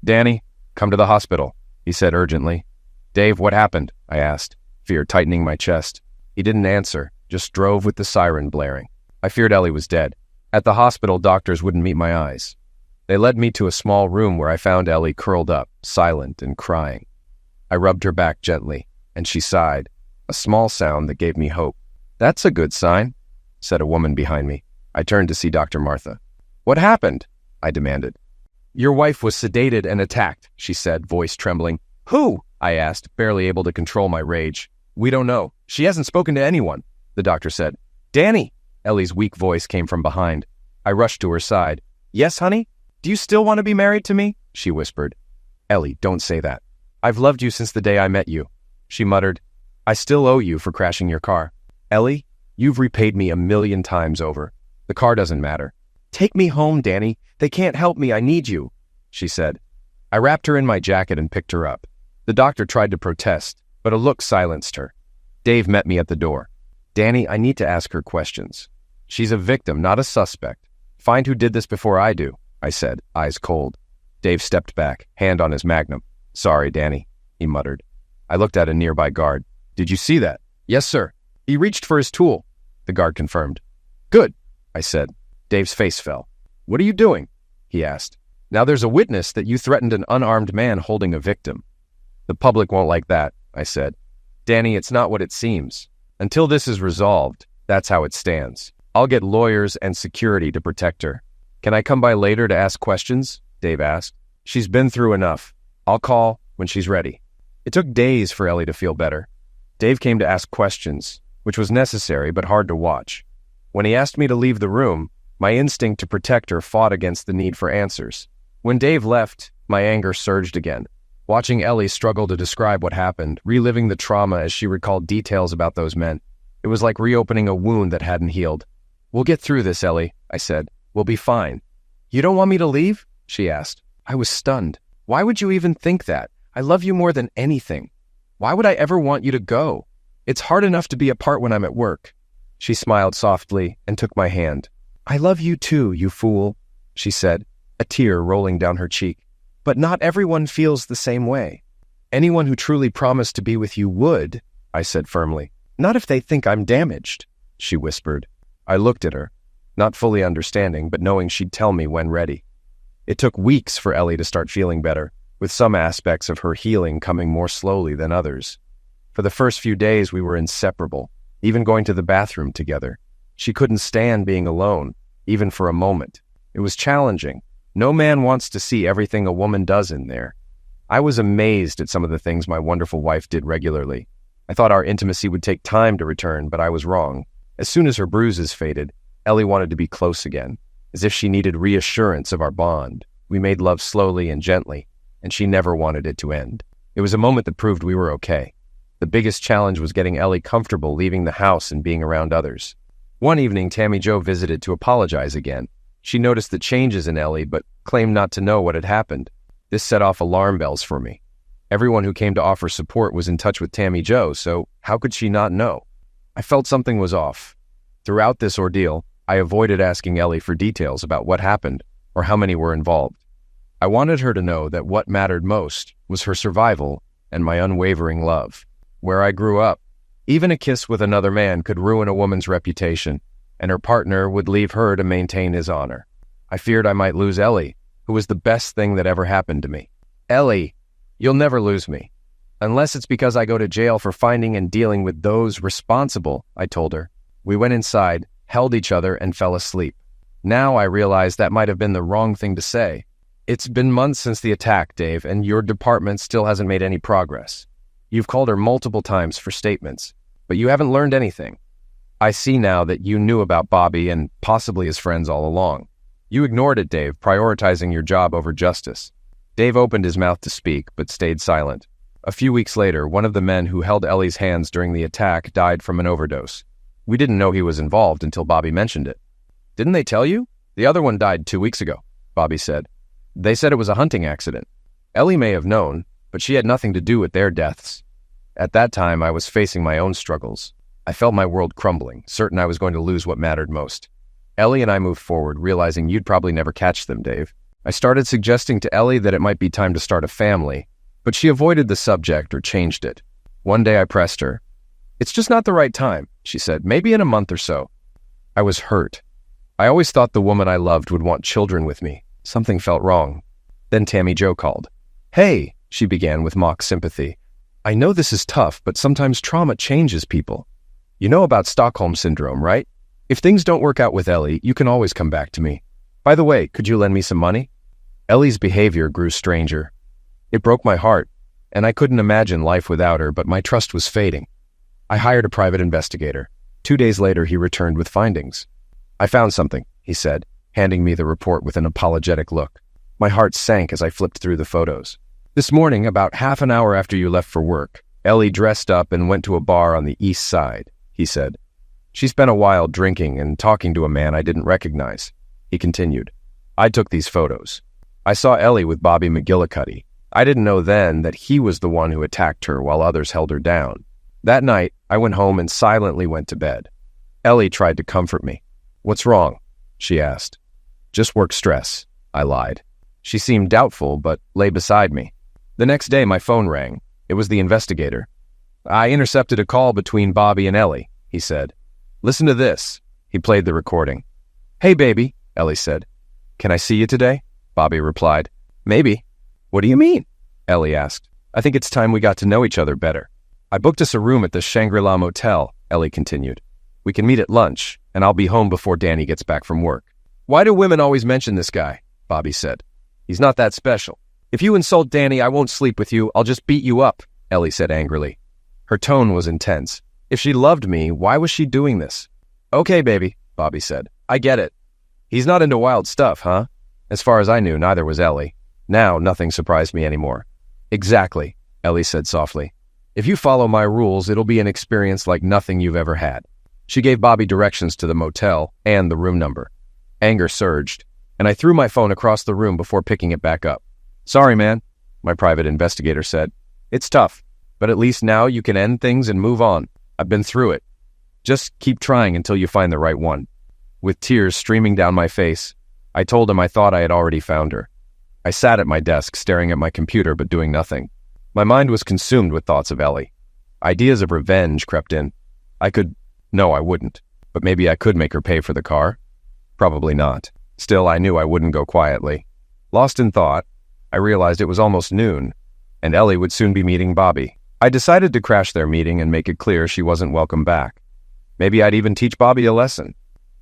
Danny, come to the hospital, he said urgently. Dave, what happened? I asked, fear tightening my chest. He didn't answer, just drove with the siren blaring. I feared Ellie was dead. At the hospital, doctors wouldn't meet my eyes. They led me to a small room where I found Ellie curled up, silent and crying. I rubbed her back gently, and she sighed, a small sound that gave me hope. That's a good sign, said a woman behind me. I turned to see Dr. Martha. What happened? I demanded. Your wife was sedated and attacked, she said, voice trembling. Who? I asked, barely able to control my rage. We don't know. She hasn't spoken to anyone, the doctor said. Danny! Ellie's weak voice came from behind. I rushed to her side. Yes, honey? Do you still want to be married to me? She whispered. Ellie, don't say that. I've loved you since the day I met you. She muttered. I still owe you for crashing your car. Ellie, you've repaid me 1,000,000 times over. The car doesn't matter. Take me home, Danny. They can't help me. I need you, she said. I wrapped her in my jacket and picked her up. The doctor tried to protest, but a look silenced her. Dave met me at the door. Danny, I need to ask her questions. She's a victim, not a suspect. Find who did this before I do, I said, eyes cold. Dave stepped back, hand on his magnum. Sorry, Danny, he muttered. I looked at a nearby guard. Did you see that? Yes, sir. He reached for his tool, the guard confirmed. Good, I said. Dave's face fell. What are you doing? He asked. Now there's a witness that you threatened an unarmed man holding a victim. The public won't like that, I said. Danny, it's not what it seems. Until this is resolved, that's how it stands. I'll get lawyers and security to protect her. Can I come by later to ask questions? Dave asked. She's been through enough. I'll call when she's ready. It took days for Ellie to feel better. Dave came to ask questions, which was necessary but hard to watch. When he asked me to leave the room, my instinct to protect her fought against the need for answers. When Dave left, my anger surged again. Watching Ellie struggle to describe what happened, reliving the trauma as she recalled details about those men, it was like reopening a wound that hadn't healed. We'll get through this, Ellie, I said. We'll be fine. You don't want me to leave? She asked. I was stunned. Why would you even think that? I love you more than anything. Why would I ever want you to go? It's hard enough to be apart when I'm at work. She smiled softly and took my hand. I love you too, you fool, she said, a tear rolling down her cheek. But not everyone feels the same way. Anyone who truly promised to be with you would, I said firmly. Not if they think I'm damaged, she whispered. I looked at her, not fully understanding, but knowing she'd tell me when ready. It took weeks for Ellie to start feeling better, with some aspects of her healing coming more slowly than others. For the first few days, we were inseparable, even going to the bathroom together. She couldn't stand being alone, even for a moment. It was challenging. No man wants to see everything a woman does in there. I was amazed at some of the things my wonderful wife did regularly. I thought our intimacy would take time to return, but I was wrong. As soon as her bruises faded, Ellie wanted to be close again, as if she needed reassurance of our bond. We made love slowly and gently, and she never wanted it to end. It was a moment that proved we were okay. The biggest challenge was getting Ellie comfortable leaving the house and being around others. One evening, Tammy Jo visited to apologize again. She noticed the changes in Ellie, but claimed not to know what had happened. This set off alarm bells for me. Everyone who came to offer support was in touch with Tammy Jo, so how could she not know? I felt something was off. Throughout this ordeal, I avoided asking Ellie for details about what happened or how many were involved. I wanted her to know that what mattered most was her survival and my unwavering love. Where I grew up, even a kiss with another man could ruin a woman's reputation, and her partner would leave her to maintain his honor. I feared I might lose Ellie, who was the best thing that ever happened to me. Ellie, you'll never lose me. Unless it's because I go to jail for finding and dealing with those responsible, I told her. We went inside, held each other, and fell asleep. Now I realize that might have been the wrong thing to say. It's been months since the attack, Dave, and your department still hasn't made any progress. You've called her multiple times for statements, but you haven't learned anything. I see now that you knew about Bobby and possibly his friends all along. You ignored it, Dave, prioritizing your job over justice. Dave opened his mouth to speak, but stayed silent. A few weeks later, one of the men who held Ellie's hands during the attack died from an overdose. We didn't know he was involved until Bobby mentioned it. Didn't they tell you? The other one died 2 weeks ago, Bobby said. They said it was a hunting accident. Ellie may have known, but she had nothing to do with their deaths. At that time, I was facing my own struggles. I felt my world crumbling, certain I was going to lose what mattered most. Ellie and I moved forward, realizing you'd probably never catch them, Dave. I started suggesting to Ellie that it might be time to start a family, but she avoided the subject or changed it. One day I pressed her. It's just not the right time, she said, maybe in a month or so. I was hurt. I always thought the woman I loved would want children with me. Something felt wrong. Then Tammy Jo called. Hey, she began with mock sympathy. I know this is tough, but sometimes trauma changes people. You know about Stockholm Syndrome, right? If things don't work out with Ellie, you can always come back to me. By the way, could you lend me some money? Ellie's behavior grew stranger. It broke my heart, and I couldn't imagine life without her, but my trust was fading. I hired a private investigator. 2 days later, he returned with findings. I found something, he said, handing me the report with an apologetic look. My heart sank as I flipped through the photos. This morning, about half an hour after you left for work, Ellie dressed up and went to a bar on the east side, he said. She spent a while drinking and talking to a man I didn't recognize. He continued. I took these photos. I saw Ellie with Bobby McGillicuddy. I didn't know then that he was the one who attacked her while others held her down. That night, I went home and silently went to bed. Ellie tried to comfort me. What's wrong? She asked. Just work stress, I lied. She seemed doubtful, but lay beside me. The next day, my phone rang. It was the investigator. I intercepted a call between Bobby and Ellie, he said. Listen to this. He played the recording. Hey, baby, Ellie said. Can I see you today? Bobby replied. Maybe. What do you mean? Ellie asked. I think it's time we got to know each other better. I booked us a room at the Shangri-La Motel, Ellie continued. We can meet at lunch, and I'll be home before Danny gets back from work. Why do women always mention this guy? Bobby said. He's not that special. If you insult Danny, I won't sleep with you. I'll just beat you up, Ellie said angrily. Her tone was intense. If she loved me, why was she doing this? Okay, baby, Bobby said. I get it. He's not into wild stuff, huh? As far as I knew, neither was Ellie. Now, nothing surprised me anymore. Exactly, Ellie said softly. If you follow my rules, it'll be an experience like nothing you've ever had. She gave Bobby directions to the motel and the room number. Anger surged, and I threw my phone across the room before picking it back up. Sorry, man, my private investigator said. It's tough, but at least now you can end things and move on. I've been through it. Just keep trying until you find the right one. With tears streaming down my face, I told him I thought I had already found her. I sat at my desk staring at my computer but doing nothing. My mind was consumed with thoughts of Ellie. Ideas of revenge crept in. No, I wouldn't. But maybe I could make her pay for the car. Probably not. Still, I knew I wouldn't go quietly. Lost in thought, I realized it was almost noon, and Ellie would soon be meeting Bobby. I decided to crash their meeting and make it clear she wasn't welcome back. Maybe I'd even teach Bobby a lesson.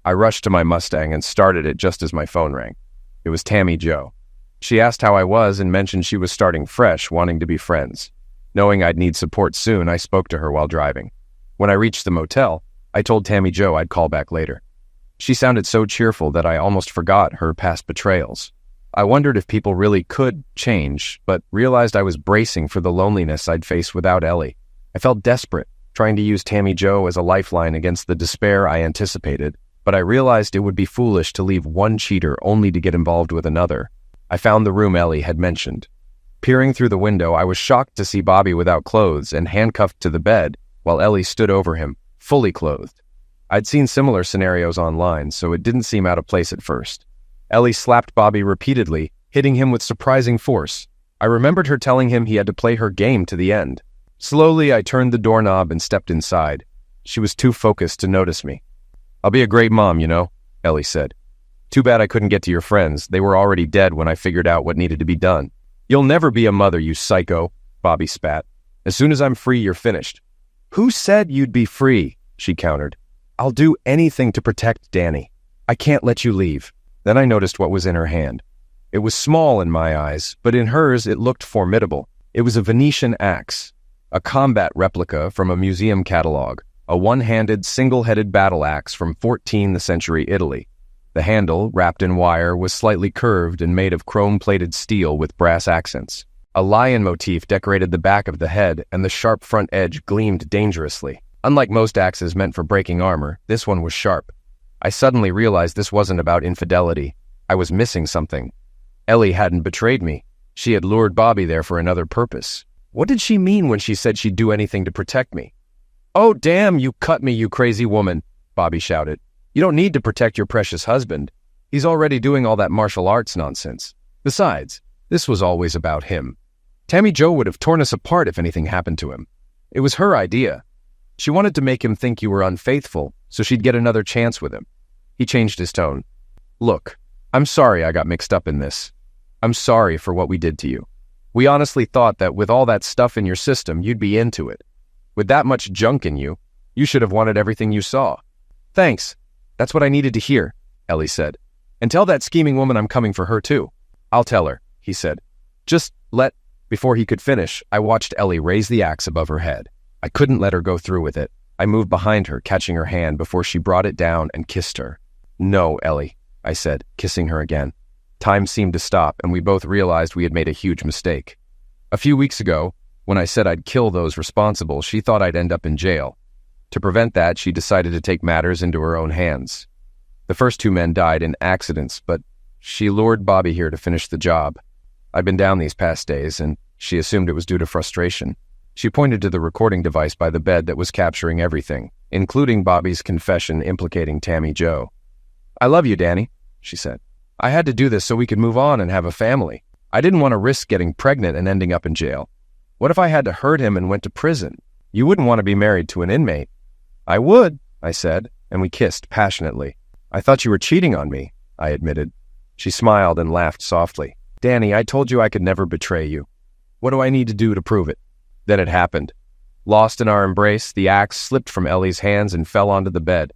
I rushed to my Mustang and started it just as my phone rang. It was Tammy Jo. She asked how I was and mentioned she was starting fresh, wanting to be friends. Knowing I'd need support soon, I spoke to her while driving. When I reached the motel, I told Tammy Jo I'd call back later. She sounded so cheerful that I almost forgot her past betrayals. I wondered if people really could change, but realized I was bracing for the loneliness I'd face without Ellie. I felt desperate, trying to use Tammy Jo as a lifeline against the despair I anticipated, but I realized it would be foolish to leave one cheater only to get involved with another. I found the room Ellie had mentioned. Peering through the window, I was shocked to see Bobby without clothes and handcuffed to the bed, while Ellie stood over him, fully clothed. I'd seen similar scenarios online, so it didn't seem out of place at first. Ellie slapped Bobby repeatedly, hitting him with surprising force. I remembered her telling him he had to play her game to the end. Slowly, I turned the doorknob and stepped inside. She was too focused to notice me. "I'll be a great mom, you know," Ellie said. "Too bad I couldn't get to your friends. They were already dead when I figured out what needed to be done." "You'll never be a mother, you psycho," Bobby spat. "As soon as I'm free, you're finished." "Who said you'd be free?" she countered. "I'll do anything to protect Danny. I can't let you leave." Then I noticed what was in her hand. It was small in my eyes, but in hers it looked formidable. It was a Venetian axe, a combat replica from a museum catalog, a one-handed, single-headed battle axe from 14th century Italy. The handle, wrapped in wire, was slightly curved and made of chrome-plated steel with brass accents. A lion motif decorated the back of the head, and the sharp front edge gleamed dangerously. Unlike most axes meant for breaking armor, this one was sharp. I suddenly realized this wasn't about infidelity. I was missing something. Ellie hadn't betrayed me. She had lured Bobby there for another purpose. What did she mean when she said she'd do anything to protect me? "Oh, damn, you cut me, you crazy woman," Bobby shouted. "You don't need to protect your precious husband. He's already doing all that martial arts nonsense. Besides, this was always about him. Tammy Jo would have torn us apart if anything happened to him. It was her idea. She wanted to make him think you were unfaithful, so she'd get another chance with him." He changed his tone. "Look, I'm sorry I got mixed up in this. I'm sorry for what we did to you. We honestly thought that with all that stuff in your system, you'd be into it. With that much junk in you, you should have wanted everything you saw." "Thanks. That's what I needed to hear," Ellie said. "And tell that scheming woman I'm coming for her too." "I'll tell her," he said. "Just let—" Before he could finish, I watched Ellie raise the axe above her head. I couldn't let her go through with it. I moved behind her, catching her hand before she brought it down and kissed her. "No, Ellie," I said, kissing her again. Time seemed to stop, and we both realized we had made a huge mistake. A few weeks ago, when I said I'd kill those responsible, she thought I'd end up in jail. To prevent that, she decided to take matters into her own hands. The first two men died in accidents, but she lured Bobby here to finish the job. I've been down these past days, and she assumed it was due to frustration. She pointed to the recording device by the bed that was capturing everything, including Bobby's confession implicating Tammy Jo. "I love you, Danny," she said. "I had to do this so we could move on and have a family. I didn't want to risk getting pregnant and ending up in jail. What if I had to hurt him and went to prison? You wouldn't want to be married to an inmate." "I would," I said, and we kissed passionately. "I thought you were cheating on me," I admitted. She smiled and laughed softly. "Danny, I told you I could never betray you. What do I need to do to prove it?" Then it happened. Lost in our embrace, the axe slipped from Ellie's hands and fell onto the bed.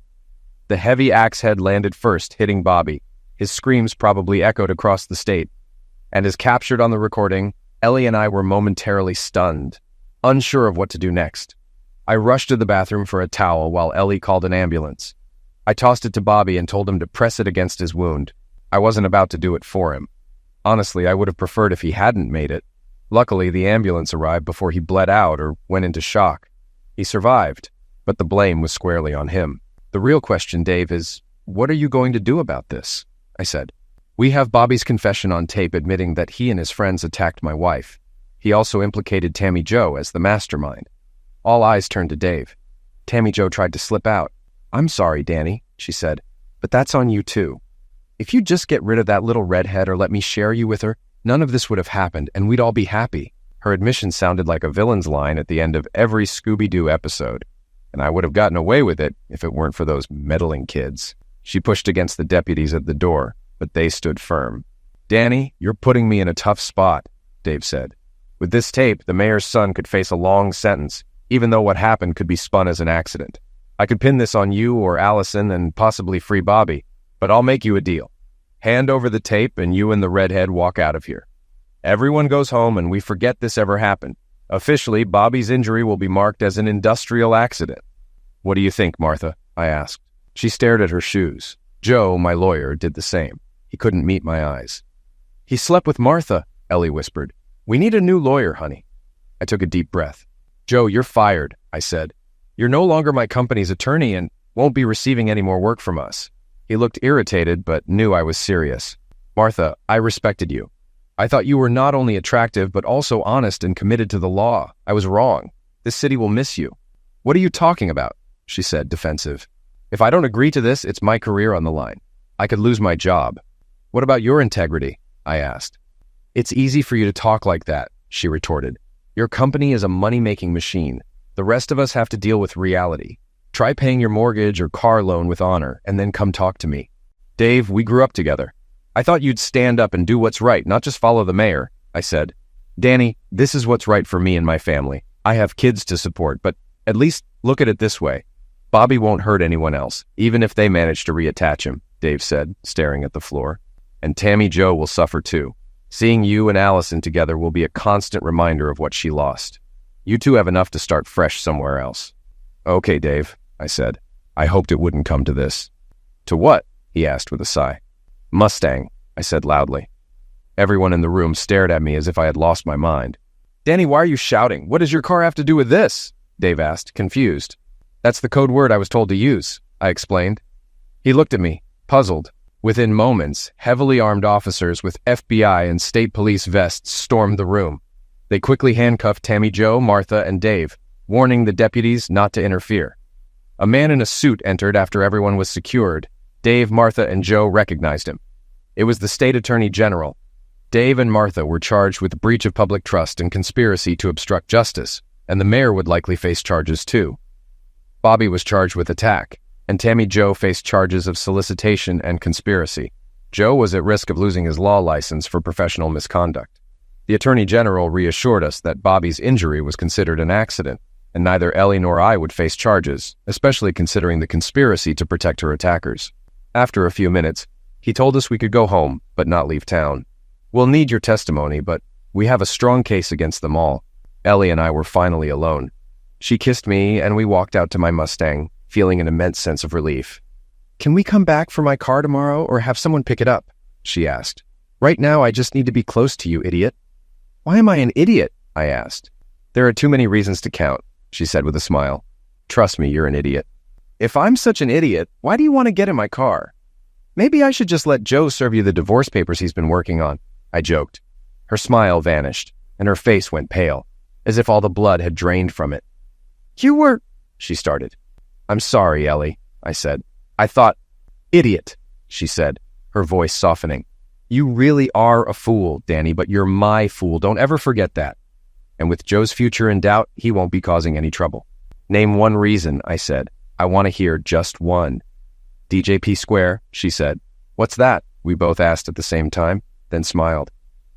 The heavy axe head landed first, hitting Bobby. His screams probably echoed across the state. And as captured on the recording, Ellie and I were momentarily stunned, unsure of what to do next. I rushed to the bathroom for a towel while Ellie called an ambulance. I tossed it to Bobby and told him to press it against his wound. I wasn't about to do it for him. Honestly, I would have preferred if he hadn't made it. Luckily, the ambulance arrived before he bled out or went into shock. He survived, but the blame was squarely on him. "The real question, Dave, is, what are you going to do about this?" I said. "We have Bobby's confession on tape admitting that he and his friends attacked my wife. He also implicated Tammy Jo as the mastermind." All eyes turned to Dave. Tammy Jo tried to slip out. "I'm sorry, Danny," she said, "but that's on you too. If you'd just get rid of that little redhead or let me share you with her, none of this would have happened and we'd all be happy." Her admission sounded like a villain's line at the end of every Scooby-Doo episode, and I would have gotten away with it if it weren't for those meddling kids. She pushed against the deputies at the door, but they stood firm. "Danny, you're putting me in a tough spot," Dave said. "With this tape, the mayor's son could face a long sentence, even though what happened could be spun as an accident. I could pin this on you or Allison and possibly free Bobby, but I'll make you a deal. Hand over the tape and you and the redhead walk out of here. Everyone goes home and we forget this ever happened. Officially, Bobby's injury will be marked as an industrial accident. What do you think, Martha? I asked. She stared at her shoes. Joe, my lawyer, did the same. He couldn't meet my eyes. He slept with Martha, Ellie whispered. We need a new lawyer, honey. I took a deep breath. Joe, you're fired, I said. You're no longer my company's attorney and won't be receiving any more work from us. He looked irritated, but knew I was serious. Martha, I respected you. I thought you were not only attractive, but also honest and committed to the law. I was wrong. This city will miss you. What are you talking about? She said, defensive. If I don't agree to this, it's my career on the line. I could lose my job. What about your integrity? I asked. It's easy for you to talk like that, she retorted. Your company is a money-making machine. The rest of us have to deal with reality. Try paying your mortgage or car loan with honor, and then come talk to me. Dave, we grew up together. I thought you'd stand up and do what's right, not just follow the mayor, I said. Danny, this is what's right for me and my family. I have kids to support, but at least look at it this way. Bobby won't hurt anyone else, even if they manage to reattach him, Dave said, staring at the floor. And Tammy Jo will suffer too. Seeing you and Allison together will be a constant reminder of what she lost. You two have enough to start fresh somewhere else. Okay, Dave, I said. I hoped it wouldn't come to this. To what? He asked with a sigh. Mustang, I said loudly. Everyone in the room stared at me as if I had lost my mind. Danny, why are you shouting? What does your car have to do with this? Dave asked, confused. That's the code word I was told to use, I explained. He looked at me, puzzled. Within moments, heavily armed officers with FBI and state police vests stormed the room. They quickly handcuffed Tammy Jo, Martha, and Dave, warning the deputies not to interfere. A man in a suit entered after everyone was secured. Dave, Martha, and Joe recognized him. It was the state attorney general. Dave and Martha were charged with breach of public trust and conspiracy to obstruct justice, and the mayor would likely face charges too. Bobby was charged with attack, and Tammy Jo faced charges of solicitation and conspiracy. Joe was at risk of losing his law license for professional misconduct. The attorney general reassured us that Bobby's injury was considered an accident, and neither Ellie nor I would face charges, especially considering the conspiracy to protect her attackers. After a few minutes, he told us we could go home, but not leave town. We'll need your testimony, but we have a strong case against them all. Ellie and I were finally alone. She kissed me, and we walked out to my Mustang, feeling an immense sense of relief. Can we come back for my car tomorrow, or have someone pick it up? She asked. Right now, I just need to be close to you, idiot. Why am I an idiot? I asked. There are too many reasons to count, she said with a smile. Trust me, you're an idiot. If I'm such an idiot, why do you want to get in my car? Maybe I should just let Joe serve you the divorce papers he's been working on, I joked. Her smile vanished, and her face went pale, as if all the blood had drained from it. You were... she started. I'm sorry, Ellie, I said. I thought... Idiot, she said, her voice softening. You really are a fool, Danny, but you're my fool. Don't ever forget that. And with Joe's future in doubt, he won't be causing any trouble. Name one reason, I said. I want to hear just one. DJP Square, she said. What's that? We both asked at the same time, then smiled.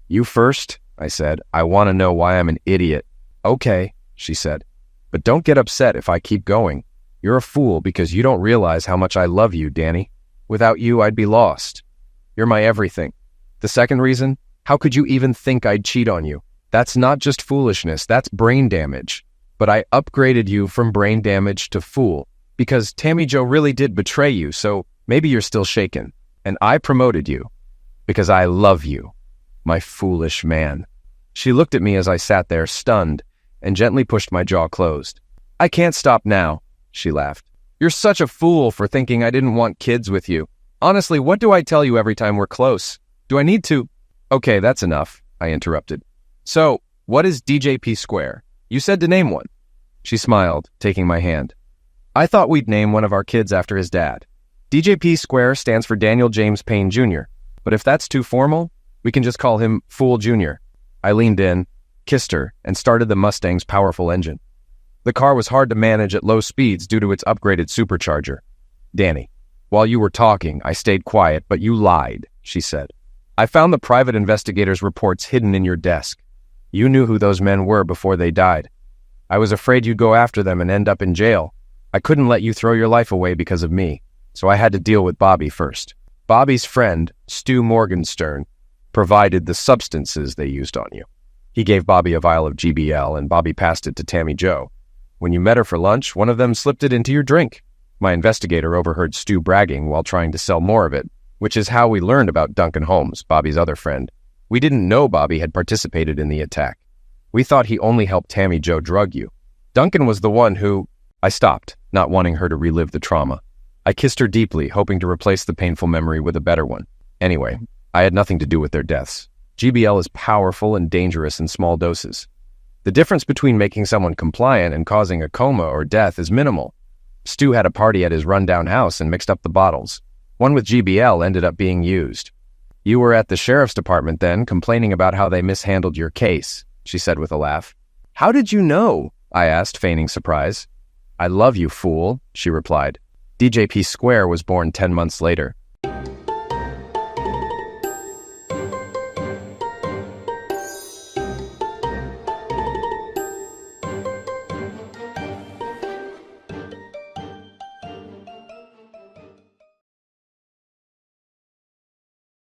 You first, I said. I want to know why I'm an idiot. Okay, she said. But don't get upset if I keep going. You're a fool because you don't realize how much I love you, Danny. Without you, I'd be lost. You're my everything. The second reason? How could you even think I'd cheat on you? That's not just foolishness, that's brain damage. But I upgraded you from brain damage to fool. Because Tammy Jo really did betray you, so maybe you're still shaken. And I promoted you. Because I love you. My foolish man. She looked at me as I sat there, stunned, and gently pushed my jaw closed. I can't stop now, she laughed. You're such a fool for thinking I didn't want kids with you. Honestly, what do I tell you every time we're close? Do I need to? Okay, that's enough, I interrupted. So, what is DJP Square? You said to name one. She smiled, taking my hand. I thought we'd name one of our kids after his dad. DJP Square stands for Daniel James Payne Jr., but if that's too formal, we can just call him Fool Jr. I leaned in, kissed her, and started the Mustang's powerful engine. The car was hard to manage at low speeds due to its upgraded supercharger. Danny, while you were talking, I stayed quiet, but you lied, she said. I found the private investigator's reports hidden in your desk. You knew who those men were before they died. I was afraid you'd go after them and end up in jail. I couldn't let you throw your life away because of me, so I had to deal with Bobby first. Bobby's friend, Stu Morgenstern, provided the substances they used on you. He gave Bobby a vial of GBL, and Bobby passed it to Tammy Jo. When you met her for lunch, one of them slipped it into your drink. My investigator overheard Stu bragging while trying to sell more of it, which is how we learned about Duncan Holmes, Bobby's other friend. We didn't know Bobby had participated in the attack. We thought he only helped Tammy Jo drug you. Duncan was the one who... I stopped, not wanting her to relive the trauma. I kissed her deeply, hoping to replace the painful memory with a better one. Anyway, I had nothing to do with their deaths. GBL is powerful and dangerous in small doses. The difference between making someone compliant and causing a coma or death is minimal. Stu had a party at his rundown house and mixed up the bottles. One with GBL ended up being used. You were at the sheriff's department then, complaining about how they mishandled your case, she said with a laugh. How did you know? I asked, feigning surprise. I love you, fool, she replied. DJP Square was born 10 months later.